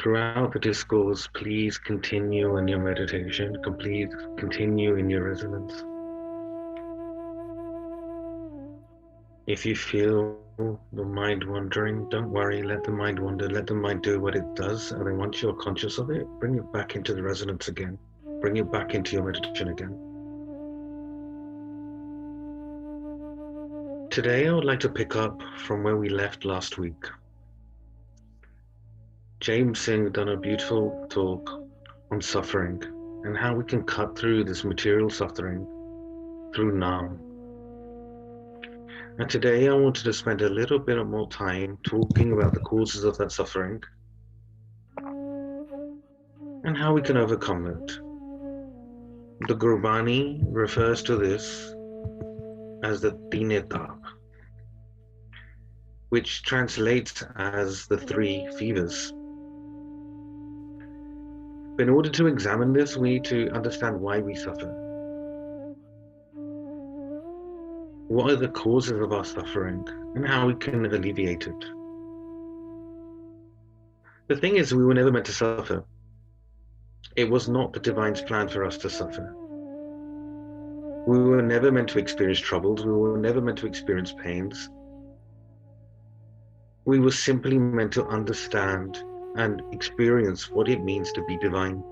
Throughout the discourse, please continue in your meditation, please continue in your resonance. If you feel the mind wandering, don't worry, let the mind wander, let the mind do what it does, and then once you're conscious of it, bring it back into the resonance again, bring it back into your meditation again. Today, I would like to pick up from where we left last week. James Singh done a beautiful talk on suffering and how we can cut through this material suffering through Nam. And today I wanted to spend a little bit more time talking about the causes of that suffering and how we can overcome it. The Gurbani refers to this as the Tinetap, which translates as the three fevers. But in order to examine this, we need to understand why we suffer. What are the causes of our suffering and how we can alleviate it? The thing is, we were never meant to suffer. It was not the divine's plan for us to suffer. We were never meant to experience troubles. We were never meant to experience pains. We were simply meant to understand and experience what it means to be divine,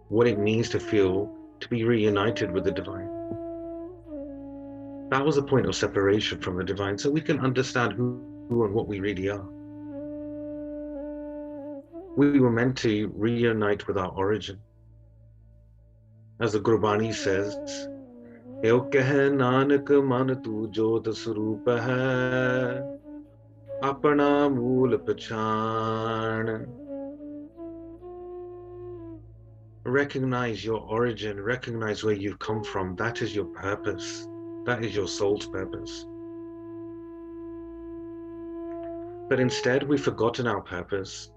what it means to feel to be reunited with the divine. That was the point of separation from the divine, so we can understand who and what we really are. We were meant to reunite with our origin. As the Gurbani says, "Eo keh nanak man tu jot swarup hai, apna mool pachan." Recognize your origin, recognize where you've come from. That is your purpose. That is your soul's purpose. But instead, we've forgotten our purpose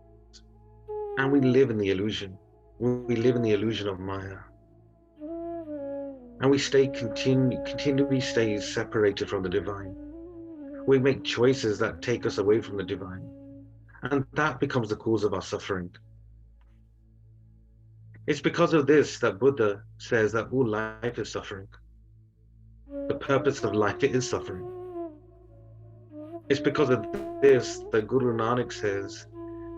and we live in the illusion. We live in the illusion of Maya. And we continually stay separated from the divine. We make choices that take us away from the divine. And that becomes the cause of our suffering. It's because of this that Buddha says that all life is suffering. The purpose of life is suffering. It's because of this that Guru Nanak says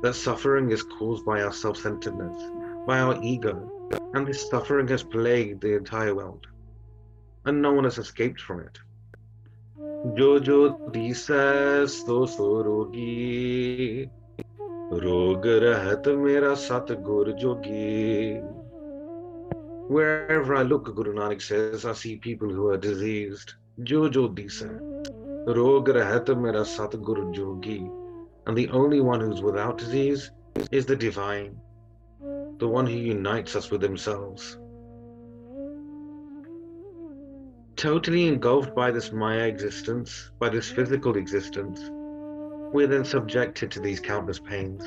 that suffering is caused by our self-centeredness, by our ego, and this suffering has plagued the entire world, and no one has escaped from it. Jo jo disa so so rogi, rog rahat mera sat gur jogi. Wherever I look, Guru Nanak says, I see people who are diseased. Jo jo disa, rog rahat mera sat gur jogi. And the only one who's without disease is the divine, the one who unites us with themselves. Totally engulfed by this Maya existence, by this physical existence, we're then subjected to these countless pains.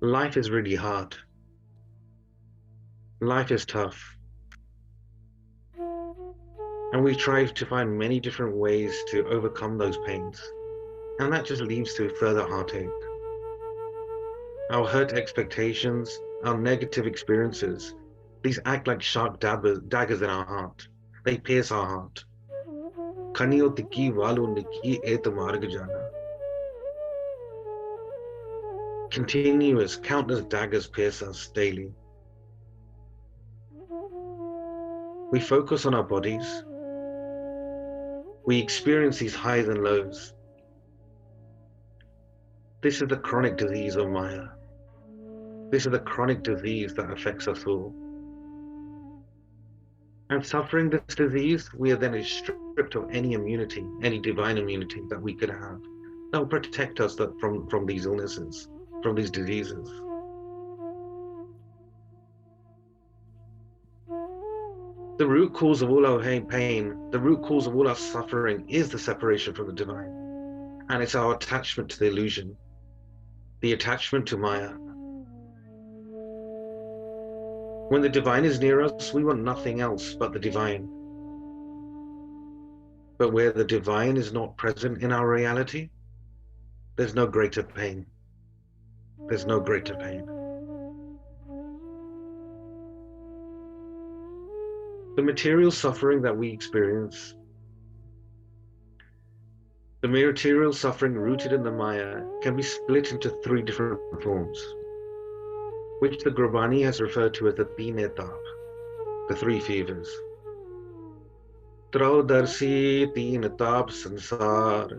Life is really hard. Life is tough. And we try to find many different ways to overcome those pains. And that just leads to further heartache. Our hurt expectations, our negative experiences, these act like sharp daggers in our heart. They pierce our heart. Khaniyo tiki walu niki et marg jana. Continuous, countless daggers pierce us daily. We focus on our bodies. We experience these highs and lows. This is the chronic disease of Maya. This is the chronic disease that affects us all. And suffering this disease, we are then stripped of any immunity, any divine immunity that we could have, that will protect us from these illnesses, from these diseases. The root cause of all our pain, the root cause of all our suffering is the separation from the divine. And it's our attachment to the illusion, the attachment to Maya. When the divine is near us, we want nothing else but the divine. But where the divine is not present in our reality, there's no greater pain. there's no greater pain. The material suffering that we experience, the material suffering rooted in the Maya, can be split into three different forms, which the Gurbani has referred to as the Teen Etap, the three fevers. Traudarsi Teen Etap Sansar.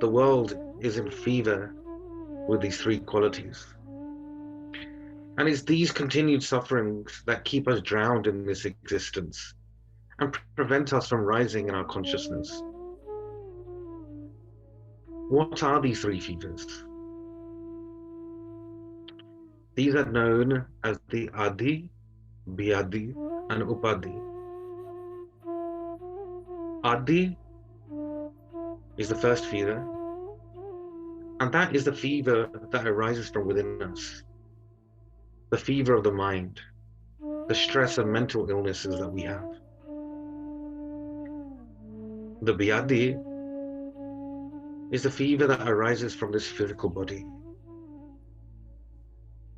The world is in fever with these three qualities. And it's these continued sufferings that keep us drowned in this existence and prevent us from rising in our consciousness. What are these three fevers? These are known as the Adi, Vyadi, and Upadi. Adi is the first fever, and that is the fever that arises from within us. The fever of the mind, the stress and mental illnesses that we have. The Vyadi is the fever that arises from this physical body.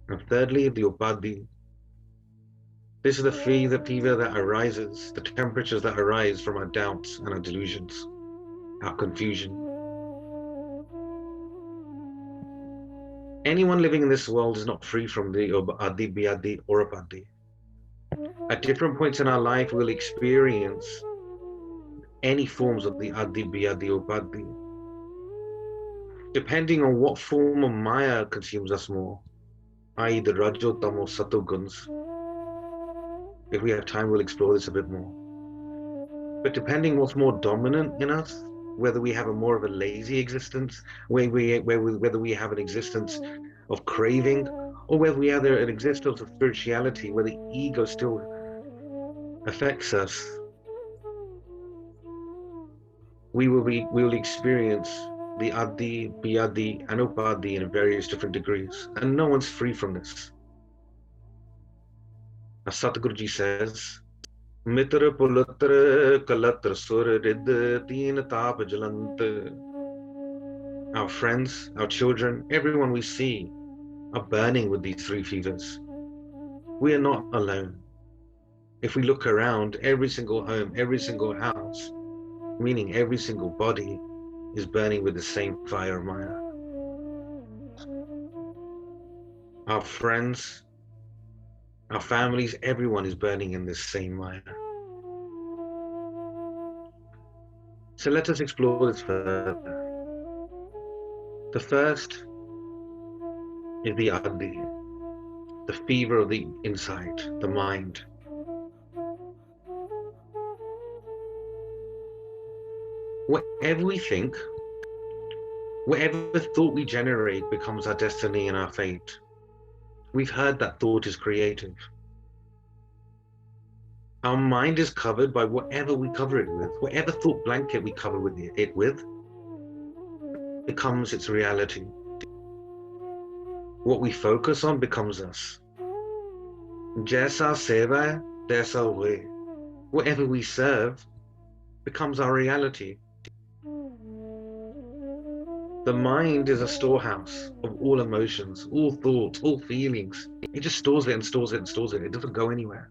And thirdly, the Upadi. This is the fever that arises, the temperatures that arise from our doubts and our delusions, our confusion. Anyone living in this world is not free from the Adi, Vyadi, or Upadi. At different points in our life, we'll experience any forms of the Adi, Vyadi, or Upadi, depending on what form of Maya consumes us more, i.e. the Rajo, Tamo, Sato guns. If we have time, we'll explore this a bit more. But depending what's more dominant in us, whether we have more of a lazy existence, whether we have an existence of craving, or whether we have an existence of spirituality, where the ego still affects us, we will experience the Adi, Vyadi, and Upadi in various different degrees, and no one's free from this. As Satguruji says, Mitra Pulatra Kalatra Sur Rid Teen Tap Jalant. Our friends, our children, everyone we see are burning with these three fevers. We are not alone. If we look around, every single home, every single house, meaning every single body, is burning with the same fire of Maya. Our friends, our families, everyone is burning in this same Maya. So let us explore this further. The first is the Adi, the fever of the inside, the mind. Whatever we think, whatever thought we generate becomes our destiny and our fate. We've heard that thought is creative. Our mind is covered by whatever we cover it with. Whatever thought blanket we cover it with becomes its reality. What we focus on becomes us. Jaisa seva, taisa hoye. Whatever we serve becomes our reality. The mind is a storehouse of all emotions, all thoughts, all feelings. It just stores it and stores it and stores it. It doesn't go anywhere.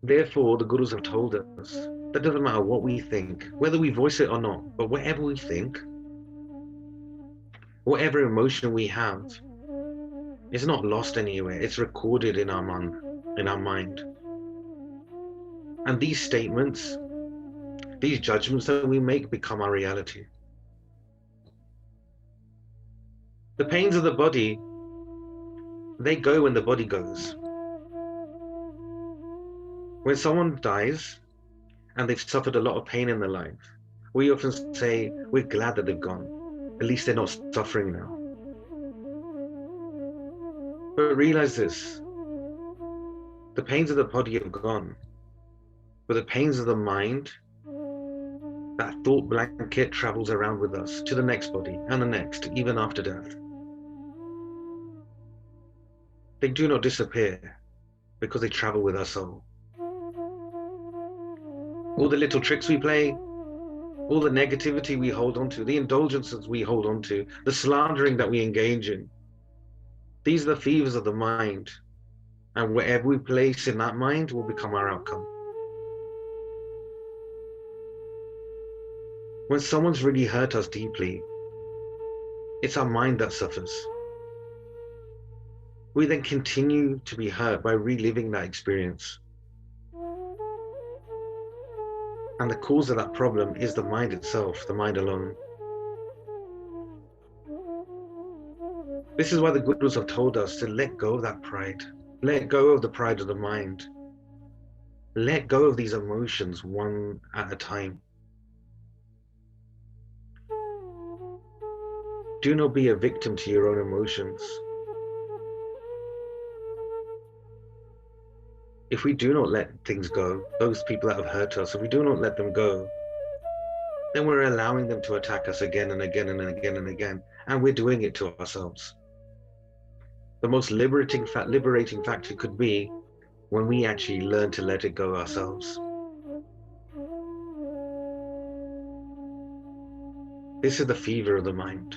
Therefore, the Gurus have told us that doesn't matter what we think, whether we voice it or not, but whatever we think, whatever emotion we have, is not lost anywhere. It's recorded in our mind. And these statements, these judgments that we make become our reality. The pains of the body, they go when the body goes. When someone dies and they've suffered a lot of pain in their life, we often say, we're glad that they've gone. At least they're not suffering now. But realize this, the pains of the body have gone, but the pains of the mind, that thought blanket travels around with us to the next body and the next, even after death. They do not disappear because they travel with our soul. All the little tricks we play, all the negativity we hold on to, the indulgences we hold on to, the slandering that we engage in. These are the fevers of the mind. And whatever we place in that mind will become our outcome. When someone's really hurt us deeply, it's our mind that suffers. We then continue to be hurt by reliving that experience. And the cause of that problem is the mind itself, the mind alone. This is why the Gurus have told us to let go of that pride. Let go of the pride of the mind. Let go of these emotions one at a time. Do not be a victim to your own emotions. If we do not let things go, those people that have hurt us, if we do not let them go, then we're allowing them to attack us again and again and again and again, and we're doing it to ourselves. The most liberating factor could be when we actually learn to let it go ourselves. This is the fever of the mind.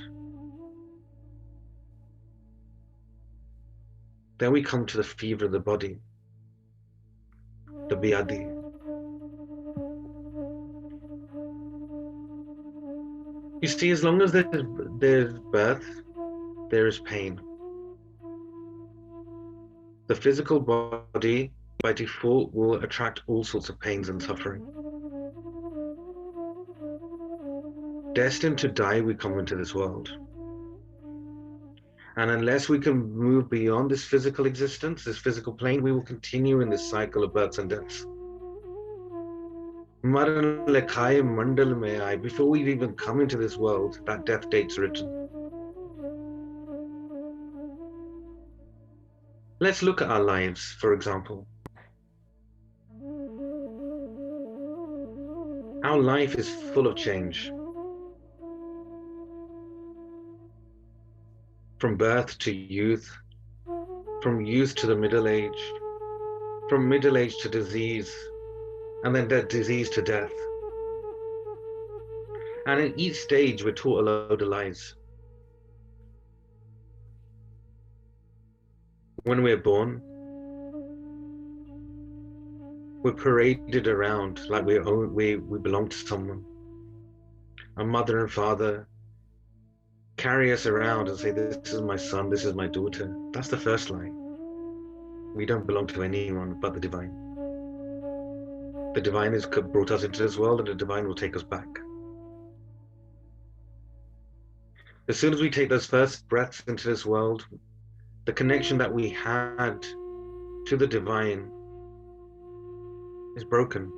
Then we come to the fever of the body, the Vyadhi. You see, as long as there's birth, there is pain. The physical body, by default, will attract all sorts of pains and suffering. Destined to die, we come into this world. And unless we can move beyond this physical existence, this physical plane, we will continue in this cycle of births and deaths. Maran lekhaye mandal mein aaye. Before we've even come into this world, that death date's written. Let's look at our lives, for example. Our life is full of change. From birth to youth, from youth to the middle age, from middle age to disease, and then that disease to death. And in each stage, we're taught a load of lies. When we're born, we're paraded around like we belong to someone. Our mother and father carry us around and say, this is my son, this is my daughter. That's the first lie. We don't belong to anyone but the divine. The divine has brought us into this world, and the divine will take us back. As soon as we take those first breaths into this world, the connection that we had to the divine is broken.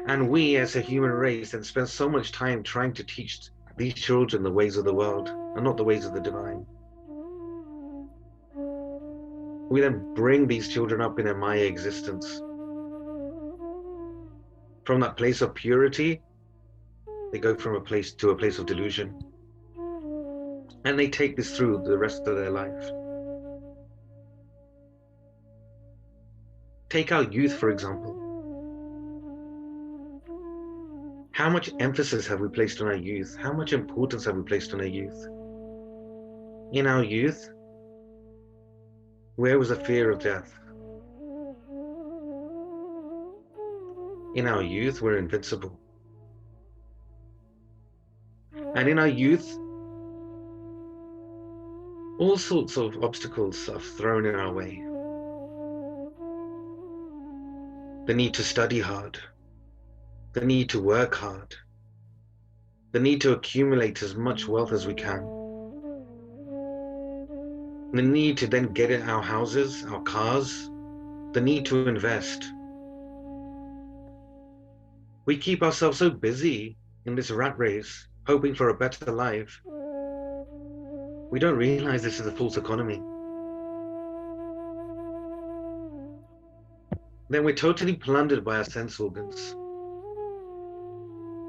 And we as a human race then spend so much time trying to teach these children the ways of the world and not the ways of the divine. We then bring these children up in a Maya existence. From that place of purity, they go from a place to a place of delusion. And they take this through the rest of their life. Take our youth, for example. How much emphasis have we placed on our youth? How much importance have we placed on our youth? In our youth, where was the fear of death? In our youth, we're invincible. And in our youth, all sorts of obstacles are thrown in our way. The need to study hard, the need to work hard, the need to accumulate as much wealth as we can, the need to then get in our houses, our cars, the need to invest. We keep ourselves so busy in this rat race, hoping for a better life. We don't realize this is a false economy. Then we're totally plundered by our sense organs.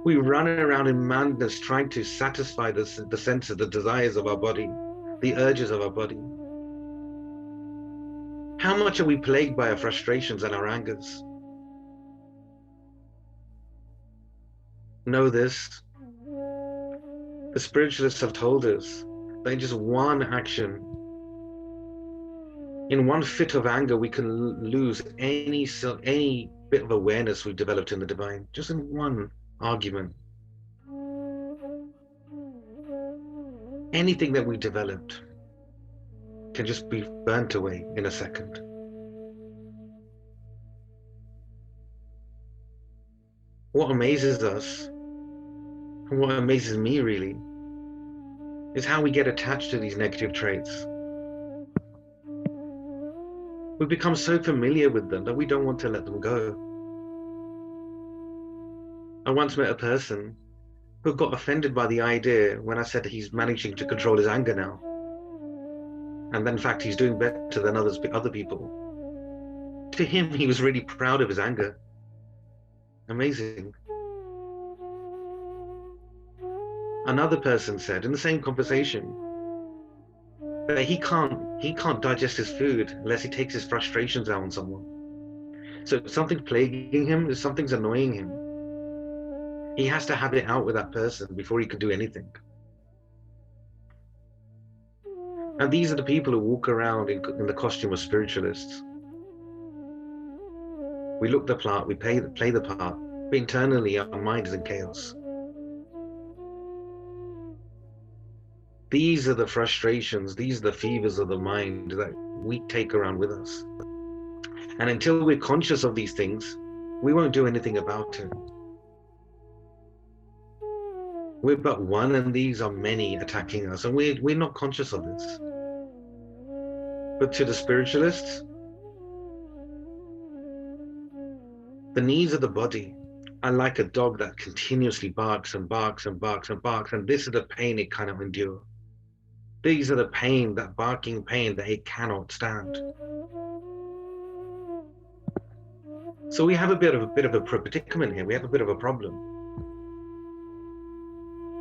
We run around in madness trying to satisfy the senses, the desires of our body, the urges of our body. How much are we plagued by our frustrations and our angers? know this. The spiritualists have told us that in just one action, in one fit of anger, we can lose any bit of awareness we've developed in the divine, just in one argument. Anything that we developed can just be burnt away in a second. What amazes us, and what amazes me really, is how we get attached to these negative traits. We become so familiar with them that we don't want to let them go. I once met a person who got offended by the idea when I said he's managing to control his anger now. And then in fact, he's doing better than other people. To him, he was really proud of his anger. Amazing. Another person said in the same conversation that he can't digest his food unless he takes his frustrations out on someone. So if something's plaguing him, if something's annoying him, he has to have it out with that person before he can do anything. And these are the people who walk around in the costume of spiritualists. We look the part, we play the part, but internally our mind is in chaos. These are the frustrations, these are the fevers of the mind that we take around with us. And until we're conscious of these things, we won't do anything about it. We're but one, and these are many attacking us, and we're not conscious of this. But to the spiritualists, the needs of the body are like a dog that continuously barks and barks and barks and barks, and this is the pain it cannot endure. These are the pain, that barking pain that it cannot stand. So we have a bit of a predicament here. We have a bit of a problem.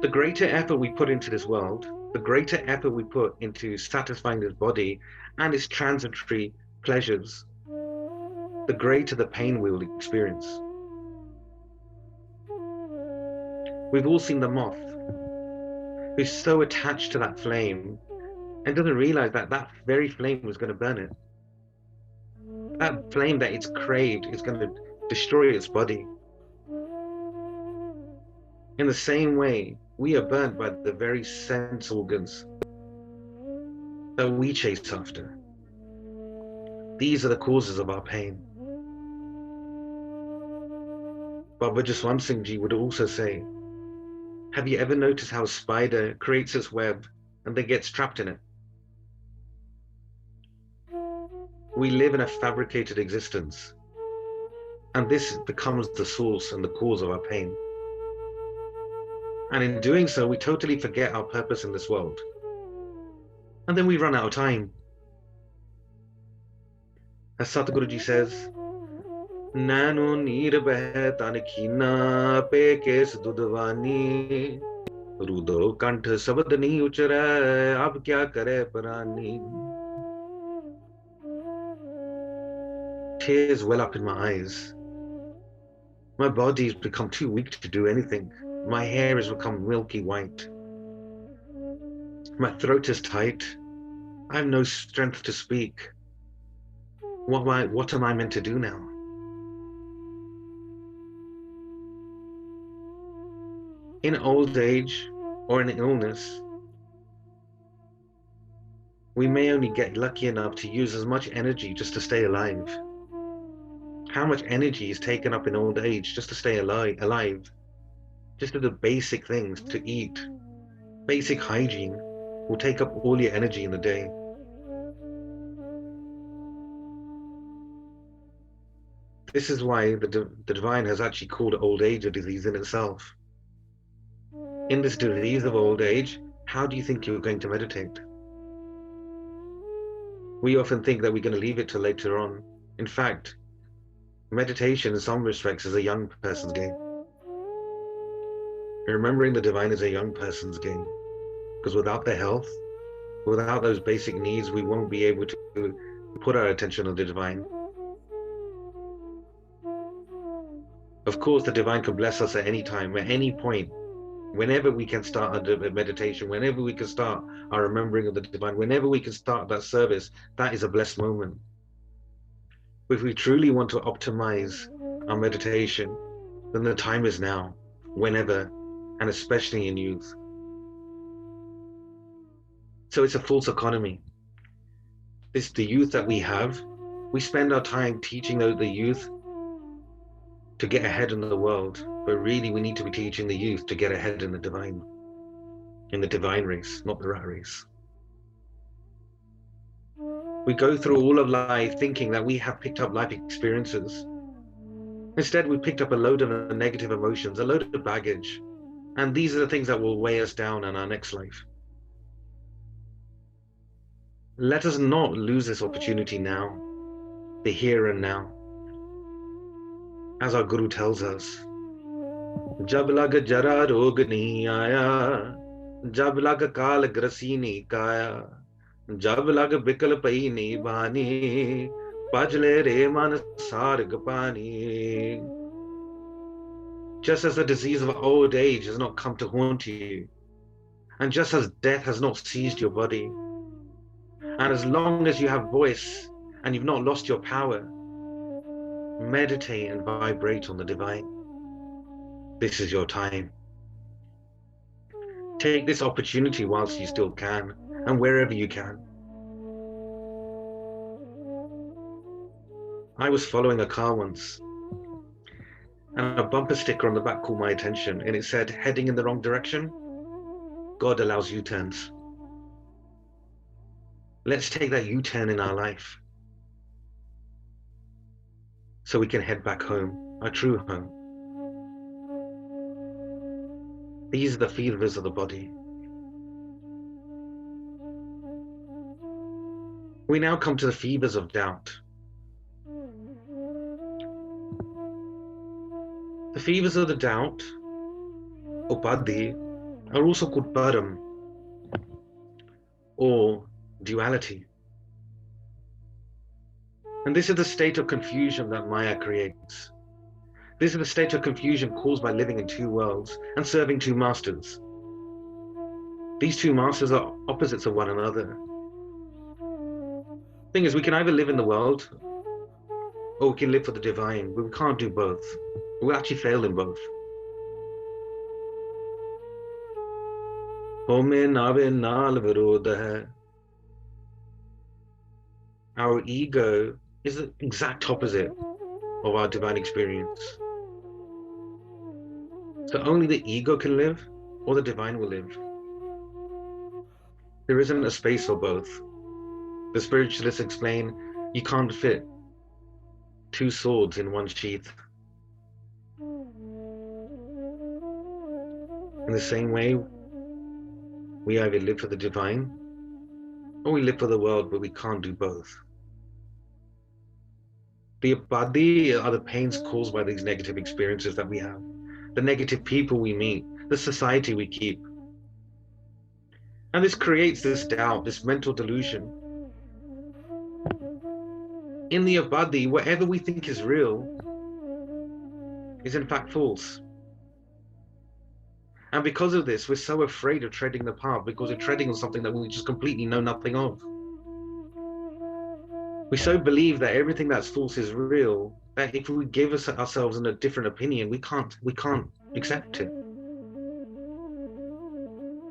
The greater effort we put into this world, the greater effort we put into satisfying this body and its transitory pleasures, the greater the pain we will experience. We've all seen the moth who's so attached to that flame and doesn't realize that that very flame was going to burn it. That flame that it's craved is going to destroy its body. In the same way, we are burnt by the very sense organs that we chase after. These are the causes of our pain. Baba Jaswant Singh Ji would also say, have you ever noticed how a spider creates its web and then gets trapped in it? We live in a fabricated existence, and this becomes the source and the cause of our pain. And in doing so, we totally forget our purpose in this world. And then we run out of time. As Satguruji says, Nano neer beh tan khina pe kes dudwani rudo kant sabad nahi uchare ab kya kare prani. Tears well up in my eyes. My body's become too weak to do anything. My hair has become milky white. My throat is tight. I have no strength to speak. What am I meant to do now? In old age or in illness, we may only get lucky enough to use as much energy just to stay alive. How much energy is taken up in old age just to stay alive? Just to do the basic things, to eat, basic hygiene will take up all your energy in the day. This is why the divine has actually called old age a disease in itself. In this disease of old age, how do you think you're going to meditate? We often think that we're going to leave it till later on. In fact, meditation in some respects is a young person's game. Remembering the divine is a young person's game, because without their health, without those basic needs, we won't be able to put our attention on the divine. Of course, the divine can bless us at any time, at any point, whenever we can start our meditation, whenever we can start our remembering of the divine, whenever we can start that service, that is a blessed moment. If we truly want to optimize our meditation, then the time is now, whenever, and especially in youth. So it's a false economy. It's the youth that we have. We spend our time teaching the youth to get ahead in the world, but really we need to be teaching the youth to get ahead in the divine race, not the rat race. We go through all of life thinking that we have picked up life experiences. Instead, we picked up a load of negative emotions, a load of baggage, and these are the things that will weigh us down in our next life. Let us not lose this opportunity now, the here and now. As our Guru tells us, Jab lag jara rog nahi aaya, jab lag kaal grasi nahi kaya, jab lag bikal pai nahi bani, pajle re man sarg pani. Just as the disease of old age has not come to haunt you, and just as death has not seized your body, and as long as you have voice and you've not lost your power, meditate and vibrate on the divine. This is your time. Take this opportunity whilst you still can, and wherever you can. I was following a car once, and a bumper sticker on the back caught my attention, and it said, heading in the wrong direction, God allows U-turns. Let's take that U-turn in our life so we can head back home, our true home. These are the fevers of the body. We now come to the fevers of doubt. The fevers of the doubt, upadhi, are also called param, or duality. And this is the state of confusion that Maya creates. This is the state of confusion caused by living in two worlds and serving two masters. These two masters are opposites of one another. Thing is, we can either live in the world or we can live for the divine, but we can't do both. We'll actually fail in both. Our ego is the exact opposite of our divine experience. So only the ego can live, or the divine will live. There isn't a space for both. The spiritualists explain you can't fit two swords in one sheath. In the same way, we either live for the divine or we live for the world, but we can't do both. The upadhi are the pains caused by these negative experiences that we have, the negative people we meet, the society we keep. And this creates this doubt, this mental delusion. In the upadhi, whatever we think is real is in fact false. And because of this, we're so afraid of treading the path, because we're treading on something that we just completely know nothing of. We so believe that everything that's false is real, that if we give ourselves a different opinion, we can't accept it.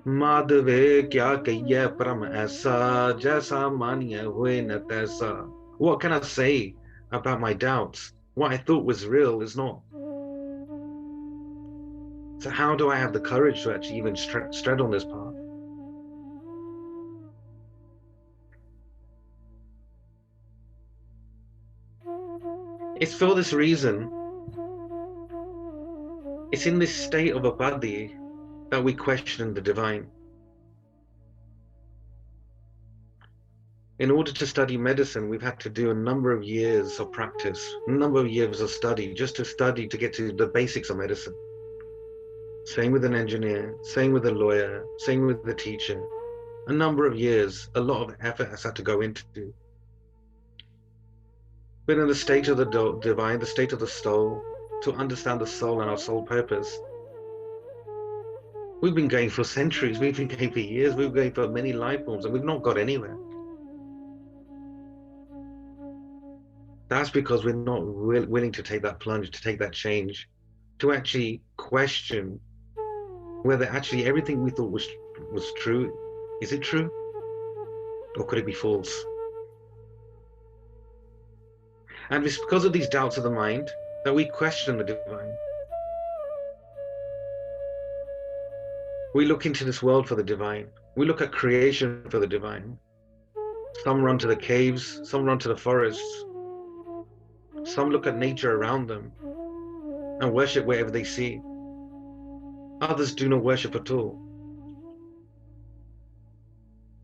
Madhave kya kahiye param aisa, jaisa maniye hoye na taisa. What can I say about my doubts? What I thought was real is not. So how do I have the courage to actually even tread on this path? It's for this reason, it's in this state of upadhi that we question the divine. In order to study medicine, we've had to do a number of years of practice, a number of years of study, just to study to get to the basics of medicine. Same with an engineer, same with a lawyer, same with the teacher. A number of years, a lot of effort has had to go into. But in the state of the divine, the state of the soul, to understand the soul and our soul purpose. We've been going for centuries, we've been going for years, we've been going for many life forms, and we've not got anywhere. That's because we're not willing to take that plunge, to take that change, to actually question whether actually everything we thought was true, is it true? Or could it be false? And it's because of these doubts of the mind that we question the divine. We look into this world for the divine. We look at creation for the divine. Some run to the caves, some run to the forests. Some look at nature around them and worship wherever they see. Others do not worship at all.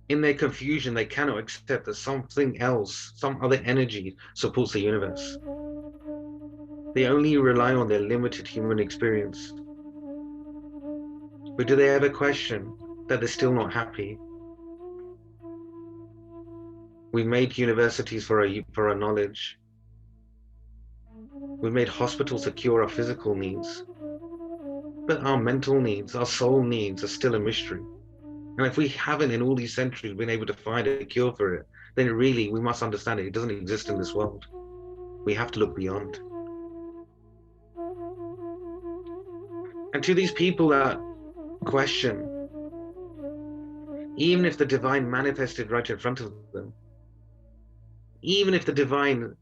In their confusion, they cannot accept that something else, some other energy supports the universe. They only rely on their limited human experience. But do they ever question that they're still not happy? We made universities for our knowledge. We made hospitals to cure our physical needs. But our mental needs, our soul needs are still a mystery. And if we haven't in all these centuries been able to find a cure for it, then really we must understand it doesn't exist in this world. We have to look beyond. And to these people that question, even if the divine manifested right in front of them, even if the divine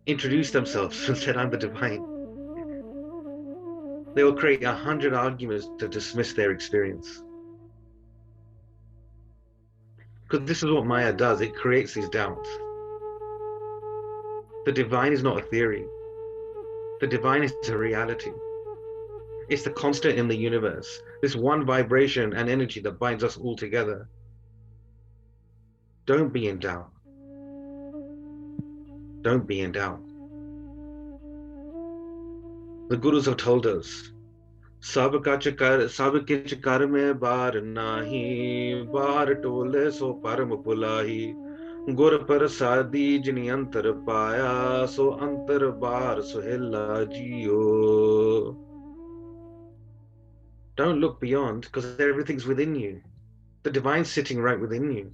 introduced themselves and said, I'm the divine, they will create 100 arguments to dismiss their experience. Because this is what Maya does, it creates these doubts. The divine is not a theory. The divine is a reality. It's the constant in the universe, this one vibration and energy that binds us all together. Don't be in doubt. Don't be in doubt. The Gurus have told us, Sab kich kar mein bar nahi, bar tole so param pulahi, gur prasadi jini antar paya, so antar bar suhella jiyo. Don't look beyond, because everything's within you. The divine's sitting right within you.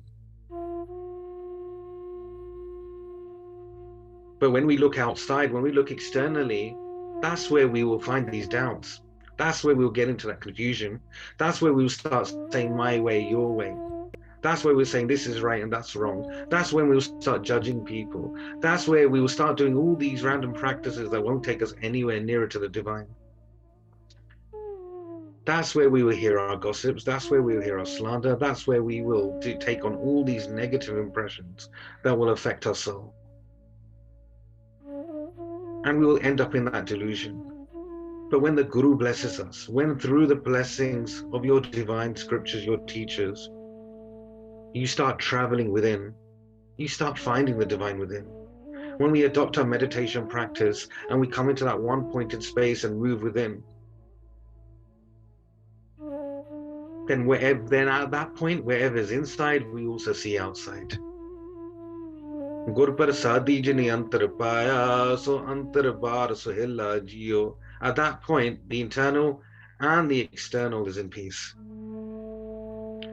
But when we look outside, when we look externally, that's where we will find these doubts. That's where we'll get into that confusion. That's where we'll start saying my way, your way. That's where we're saying this is right and that's wrong. That's when we'll start judging people. That's where we will start doing all these random practices that won't take us anywhere nearer to the divine. That's where we will hear our gossips. That's where we will hear our slander. That's where we will take on all these negative impressions that will affect our soul. And we will end up in that delusion. But when the Guru blesses us, when through the blessings of your divine scriptures, your teachers, you start traveling within, you start finding the divine within. When we adopt our meditation practice and we come into that one point in space and move within, then at that point, wherever is inside, we also see outside. Gur prasadi jini antar paya, so antar bar suhella jiyo. At that point, the internal and the external is in peace.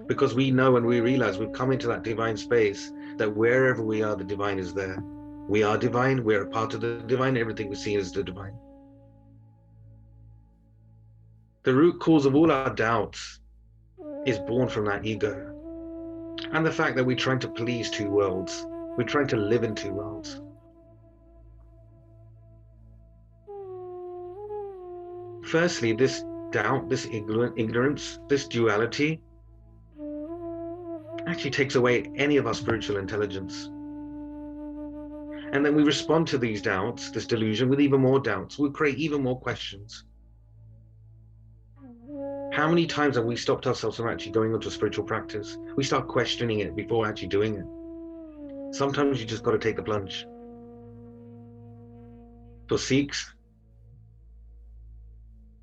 Because we know and we realize we've come into that divine space, that wherever we are, the divine is there. We are divine, we're a part of the divine, everything we see is the divine. The root cause of all our doubts is born from that ego. And the fact that we're trying to please two worlds. We're trying to live in two worlds. Firstly, this doubt, this ignorance, this duality actually takes away any of our spiritual intelligence. And then we respond to these doubts, this delusion, with even more doubts. We'll create even more questions. How many times have we stopped ourselves from actually going into a spiritual practice? We start questioning it before actually doing it. Sometimes you just got to take the plunge. For Sikhs,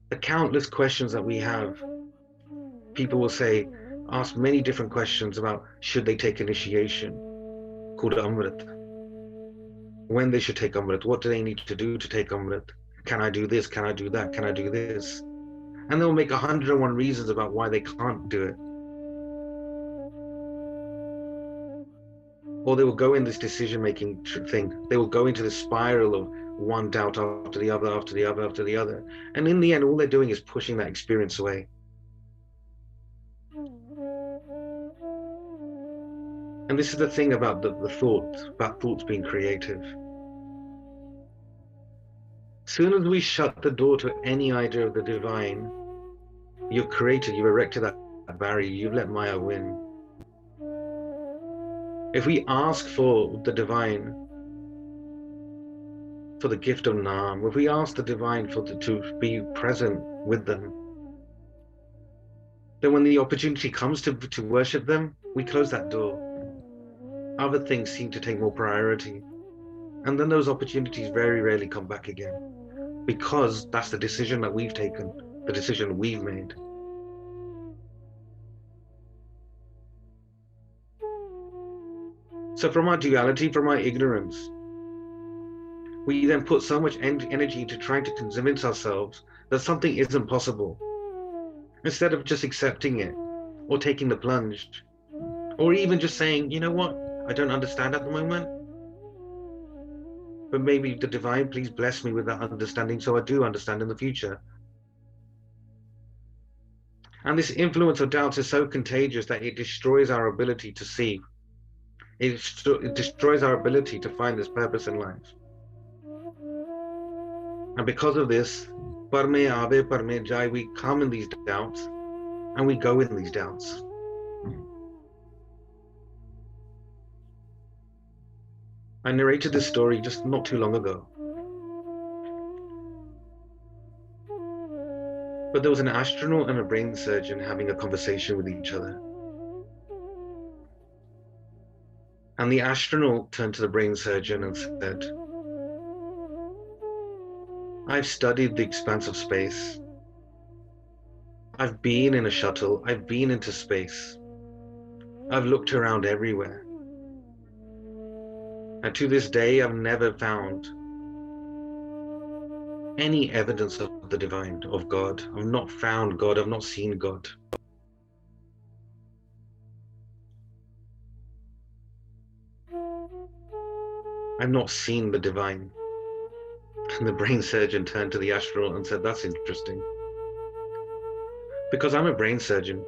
the countless questions that we have, people will say, ask many different questions about should they take initiation, called Amrit, when they should take Amrit, what do they need to do to take Amrit, can I do this? Can I do that? Can I do this? And they'll make 101 reasons about why they can't do it. Or they will go in this decision-making thing. They will go into this spiral of one doubt after the other, after the other, after the other. And in the end, all they're doing is pushing that experience away. And this is the thing about the thoughts being creative. As soon as we shut the door to any idea of the divine, you've created, you've erected that barrier, you've let Maya win. If we ask for the divine, for the gift of Naam, if we ask the divine to be present with them, then when the opportunity comes to worship them, we close that door. Other things seem to take more priority. And then those opportunities very rarely come back again, because that's the decision that we've taken, the decision we've made. So from our duality, from our ignorance, we then put so much energy into trying to convince ourselves that something isn't possible, instead of just accepting it, or taking the plunge, or even just saying, you know what, I don't understand at the moment, but maybe the divine, please bless me with that understanding so I do understand in the future. And this influence of doubts is so contagious that it destroys our ability to see. It destroys our ability to find this purpose in life. And because of this, parme ave, parme jai, we come in these doubts and we go in these doubts. I narrated this story just not too long ago. But there was an astronaut and a brain surgeon having a conversation with each other. And the astronaut turned to the brain surgeon and said, I've studied the expanse of space. I've been in a shuttle. I've been into space. I've looked around everywhere. And to this day, I've never found any evidence of the divine, of God. I've not found God. I've not seen God. I've not seen the divine. And the brain surgeon turned to the astronaut and said, that's interesting. Because I'm a brain surgeon.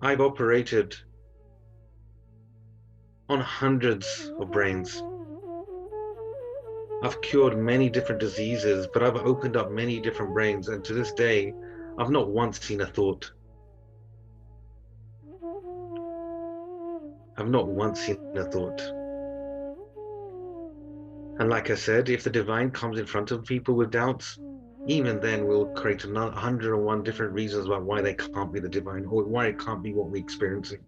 I've operated on hundreds of brains. I've cured many different diseases, but I've opened up many different brains. And to this day, I've not once seen a thought. I've not once seen a thought. And like I said, if the divine comes in front of people with doubts, even then we'll create 101 different reasons about why they can't be the divine, or why it can't be what we're experiencing.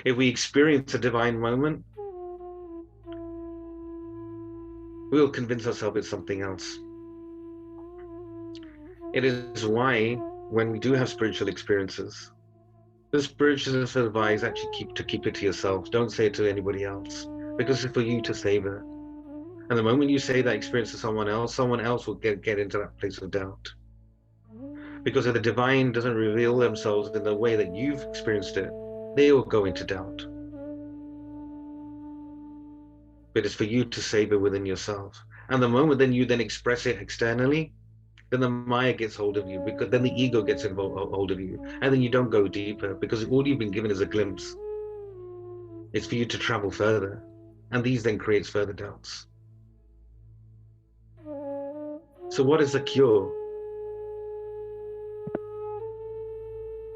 If we experience a divine moment, we'll convince ourselves it's something else. It is why when we do have spiritual experiences, the spiritualists advise actually keep it to yourself. Don't say it to anybody else, because it's for you to savor. And the moment you say that experience to someone else will get into that place of doubt. Because if the divine doesn't reveal themselves in the way that you've experienced it, they will go into doubt. But it's for you to savor within yourself. And the moment then you express it externally, then the Maya gets hold of you, because then the ego gets hold of you. And then you don't go deeper, because all you've been given is a glimpse. It's for you to travel further. And these then creates further doubts. So what is the cure?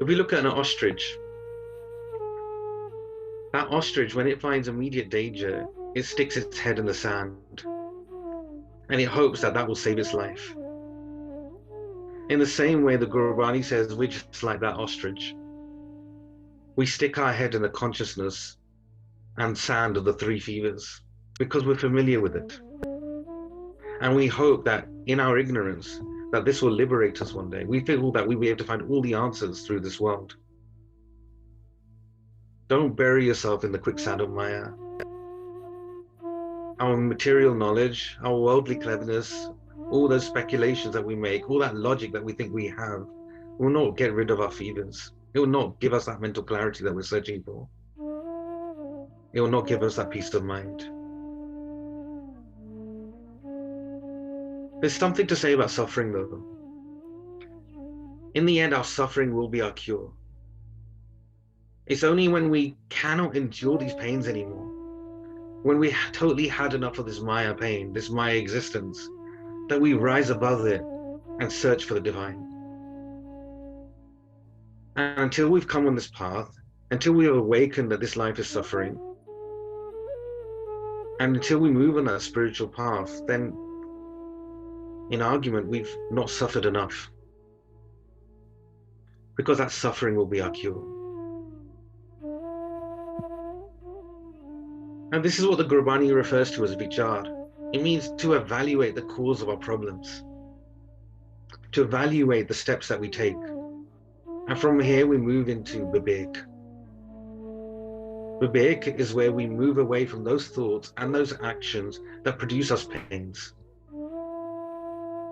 If we look at an ostrich, that ostrich, when it finds immediate danger, it sticks its head in the sand and it hopes that will save its life. In the same way, the Gurbani says, we're just like that ostrich. We stick our head in the consciousness and sand of the three fevers because we're familiar with it. And we hope that in our ignorance, that this will liberate us one day. We feel that we'll be able to find all the answers through this world. Don't bury yourself in the quicksand of Maya. our material knowledge, our worldly cleverness, all those speculations that we make, all that logic that we think we have, will not get rid of our fevers. It will not give us that mental clarity that we're searching for. It will not give us that peace of mind. There's something to say about suffering, though. In the end, our suffering will be our cure. It's only when we cannot endure these pains anymore, when we totally had enough of this Maya pain, this Maya existence, that we rise above it and search for the divine. And until we've come on this path, until we have awakened that this life is suffering, and until we move on that spiritual path, then in argument, we've not suffered enough. Because that suffering will be our cure. And this is what the Gurbani refers to as vichar. It means to evaluate the cause of our problems, to evaluate the steps that we take. And from here, we move into Vivek. Vivek is where we move away from those thoughts and those actions that produce us pains.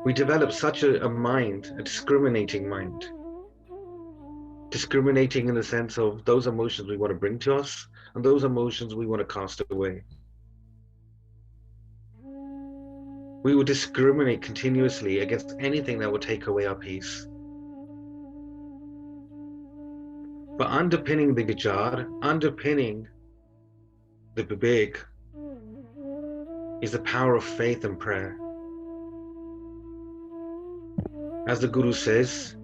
We develop such a mind, a discriminating mind. Discriminating in the sense of those emotions we want to bring to us and those emotions we want to cast away. We will discriminate continuously against anything that will take away our peace. But underpinning the vichar, underpinning the vivek, is the power of faith and prayer. As the Guru says,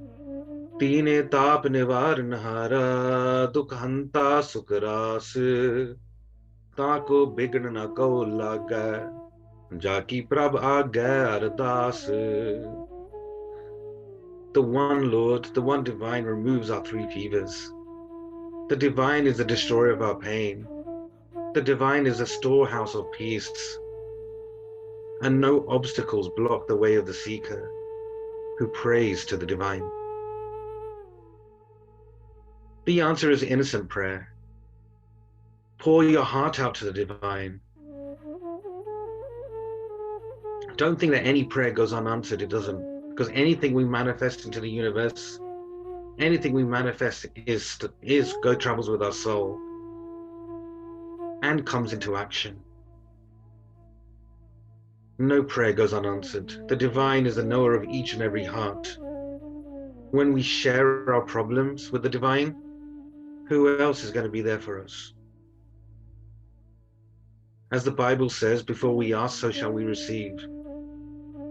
Tine taap nivaranhara dukhanta sukras taako bign na ko laga jaki prabh aaga ardas. The one Lord, the one divine removes our three fevers. The divine is the destroyer of our pain. The divine is a storehouse of peace. And no obstacles block the way of the seeker who prays to the divine. The answer is innocent prayer. Pour your heart out to the divine. Don't think that any prayer goes unanswered. It doesn't. Because anything we manifest into the universe, anything we manifest travels with our soul and comes into action. No prayer goes unanswered. The divine is the knower of each and every heart. When we share our problems with the divine, who else is going to be there for us? As the Bible says, before we ask, so shall we receive.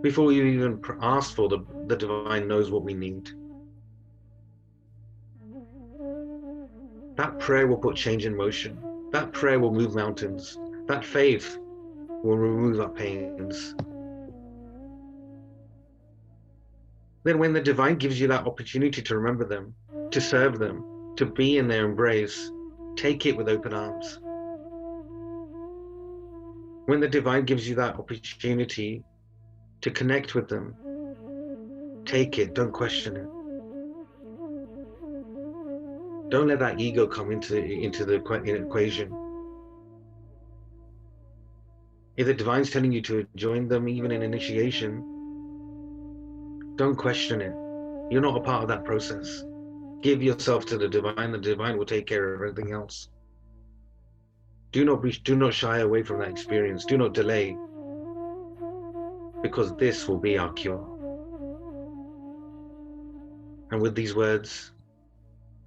Before we even ask for, the divine knows what we need. That prayer will put change in motion. That prayer will move mountains. That faith will remove our pains. Then when the divine gives you that opportunity to remember them, to serve them, to be in their embrace, take it with open arms. When the divine gives you that opportunity to connect with them, take it, don't question it. Don't let that ego come into the equation. If the divine's telling you to join them even in initiation, don't question it. You're not a part of that process. Give yourself to the divine will take care of everything else. Do not shy away from that experience. Do not delay, because this will be our cure. And with these words,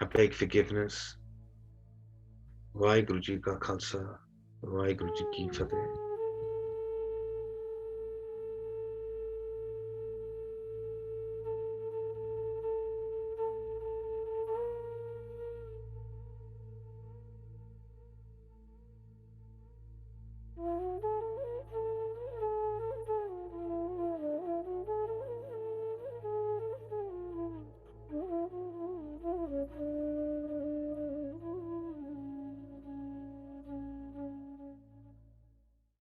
I beg forgiveness. Vaheguru Ji Ka Khalsa, Vaheguru Ji Ki Fateh.